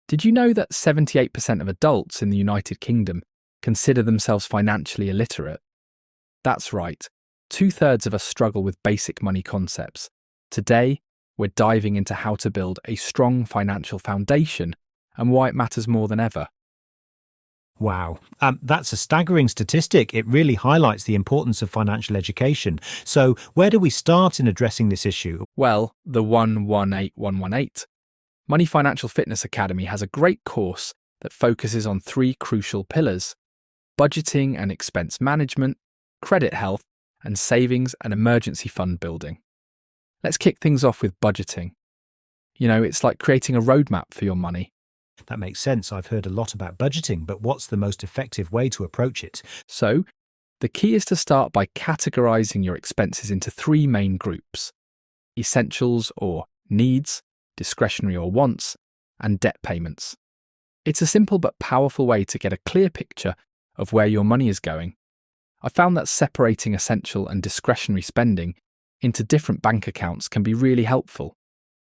Did you know that 78% of adults in the United Kingdom consider themselves financially illiterate? That's right, two-thirds of us struggle with basic money concepts. Today, we're diving into how to build a strong financial foundation and why it matters more than ever. Wow, that's a staggering statistic. It really highlights the importance of financial education. So, where do we start in addressing this issue? Well, the 118118 Money Financial Fitness Academy has a great course that focuses on three crucial pillars: budgeting and expense management, credit health, and savings and emergency fund building. Let's kick things off with budgeting. It's like creating a roadmap for your money. That makes sense. I've heard a lot about budgeting, but what's the most effective way to approach it? So, the key is to start by categorizing your expenses into three main groups: essentials or needs, discretionary or wants, and debt payments. It's a simple but powerful way to get a clear picture of where your money is going. I found that separating essential and discretionary spending into different bank accounts can be really helpful.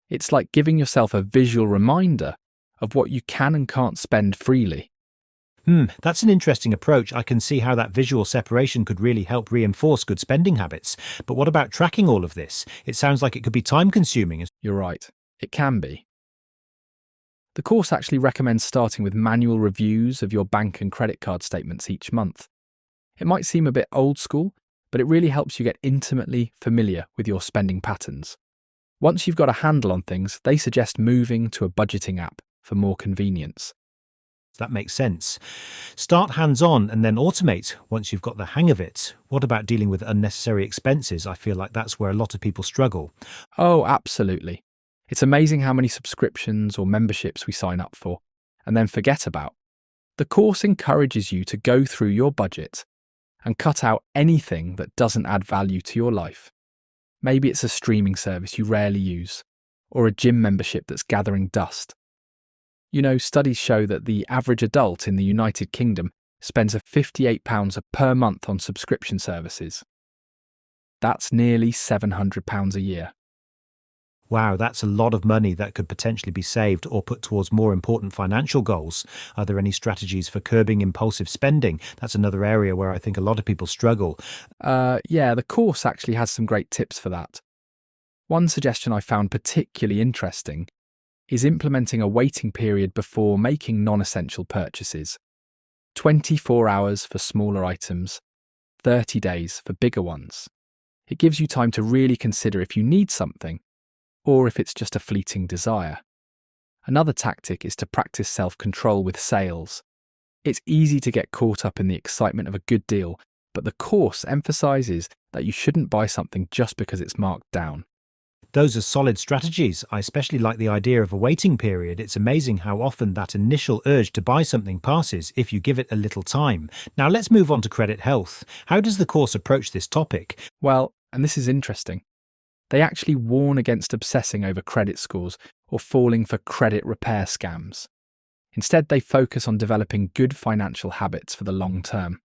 It's like giving yourself a visual reminder of what you can and can't spend freely. That's an interesting approach. I can see how that visual separation could really help reinforce good spending habits. But what about tracking all of this? It sounds like it could be time consuming. You're right, it can be. The course actually recommends starting with manual reviews of your bank and credit card statements each month. It might seem a bit old school, but it really helps you get intimately familiar with your spending patterns. Once you've got a handle on things, they suggest moving to a budgeting app for more convenience. That makes sense. Start hands-on and then automate once you've got the hang of it. What about dealing with unnecessary expenses? I feel like that's where a lot of people struggle. Oh, absolutely. It's amazing how many subscriptions or memberships we sign up for and then forget about. The course encourages you to go through your budget and cut out anything that doesn't add value to your life. Maybe it's a streaming service you rarely use, or a gym membership that's gathering dust. Studies show that the average adult in the United Kingdom spends £58 per month on subscription services. That's nearly £700 a year. Wow, that's a lot of money that could potentially be saved or put towards more important financial goals. Are there any strategies for curbing impulsive spending? That's another area where I think a lot of people struggle. Yeah, the course actually has some great tips for that. One suggestion I found particularly interesting is implementing a waiting period before making non-essential purchases. 24 hours for smaller items, 30 days for bigger ones. It gives you time to really consider if you need something, or if it's just a fleeting desire. Another tactic is to practice self-control with sales. It's easy to get caught up in the excitement of a good deal, but the course emphasizes that you shouldn't buy something just because it's marked down. Those are solid strategies. I especially like the idea of a waiting period. It's amazing how often that initial urge to buy something passes if you give it a little time. Now let's move on to credit health. How does the course approach this topic? Well, and this is interesting, they actually warn against obsessing over credit scores or falling for credit repair scams. Instead, they focus on developing good financial habits for the long term.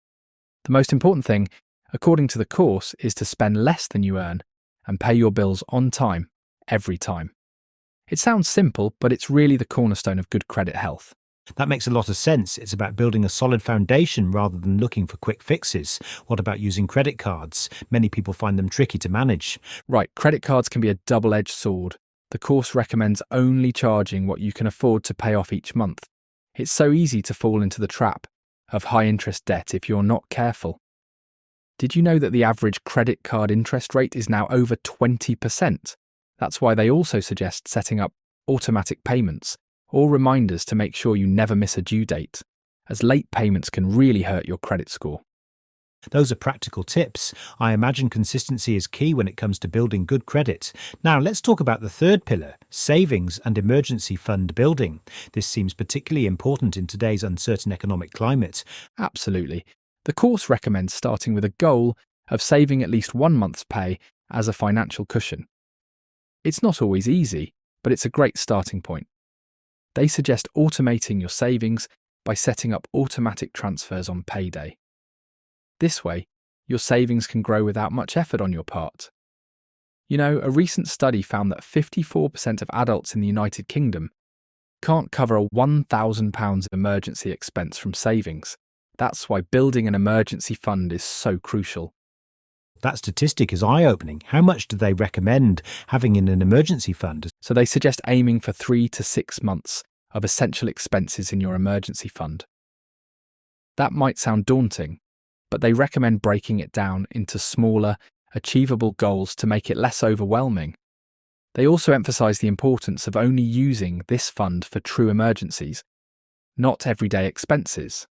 The most important thing, according to the course, is to spend less than you earn and pay your bills on time, every time. It sounds simple, but it's really the cornerstone of good credit health. That makes a lot of sense. It's about building a solid foundation rather than looking for quick fixes. What about using credit cards? Many people find them tricky to manage. Right, credit cards can be a double-edged sword. The course recommends only charging what you can afford to pay off each month. It's so easy to fall into the trap of high-interest debt if you're not careful. Did you know that the average credit card interest rate is now over 20%? That's why they also suggest setting up automatic payments or reminders to make sure you never miss a due date, as late payments can really hurt your credit score. Those are practical tips. I imagine consistency is key when it comes to building good credit. Now let's talk about the third pillar, savings and emergency fund building. This seems particularly important in today's uncertain economic climate. Absolutely. The course recommends starting with a goal of saving at least 1 month's pay as a financial cushion. It's not always easy, but it's a great starting point. They suggest automating your savings by setting up automatic transfers on payday. This way, your savings can grow without much effort on your part. A recent study found that 54% of adults in the United Kingdom can't cover a £1,000 emergency expense from savings. That's why building an emergency fund is so crucial. That statistic is eye-opening. How much do they recommend having in an emergency fund? So they suggest aiming for 3 to 6 months of essential expenses in your emergency fund. That might sound daunting, but they recommend breaking it down into smaller, achievable goals to make it less overwhelming. They also emphasize the importance of only using this fund for true emergencies, not everyday expenses.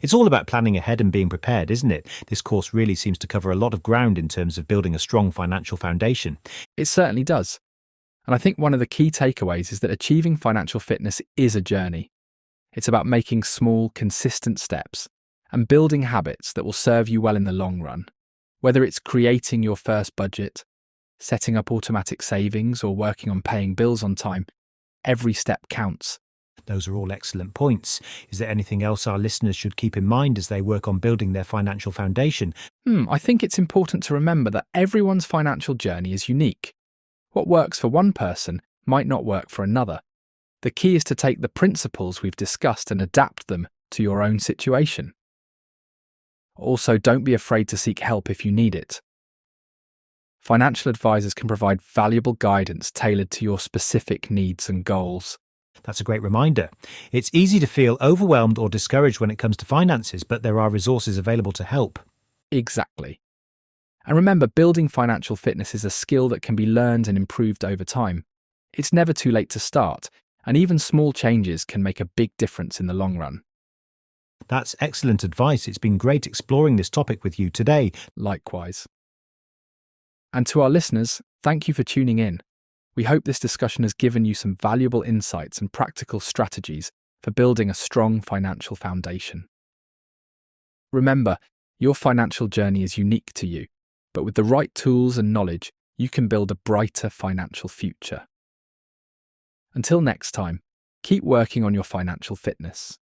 It's all about planning ahead and being prepared, isn't it? This course really seems to cover a lot of ground in terms of building a strong financial foundation. It certainly does. And I think one of the key takeaways is that achieving financial fitness is a journey. It's about making small, consistent steps and building habits that will serve you well in the long run. Whether it's creating your first budget, setting up automatic savings, or working on paying bills on time, every step counts. Those are all excellent points. Is there anything else our listeners should keep in mind as they work on building their financial foundation? I think it's important to remember that everyone's financial journey is unique. What works for one person might not work for another. The key is to take the principles we've discussed and adapt them to your own situation. Also, don't be afraid to seek help if you need it. Financial advisors can provide valuable guidance tailored to your specific needs and goals. That's a great reminder. It's easy to feel overwhelmed or discouraged when it comes to finances, but there are resources available to help. Exactly. And remember, building financial fitness is a skill that can be learned and improved over time. It's never too late to start, and even small changes can make a big difference in the long run. That's excellent advice. It's been great exploring this topic with you today. Likewise. And to our listeners, thank you for tuning in. We hope this discussion has given you some valuable insights and practical strategies for building a strong financial foundation. Remember, your financial journey is unique to you, but with the right tools and knowledge, you can build a brighter financial future. Until next time, keep working on your financial fitness.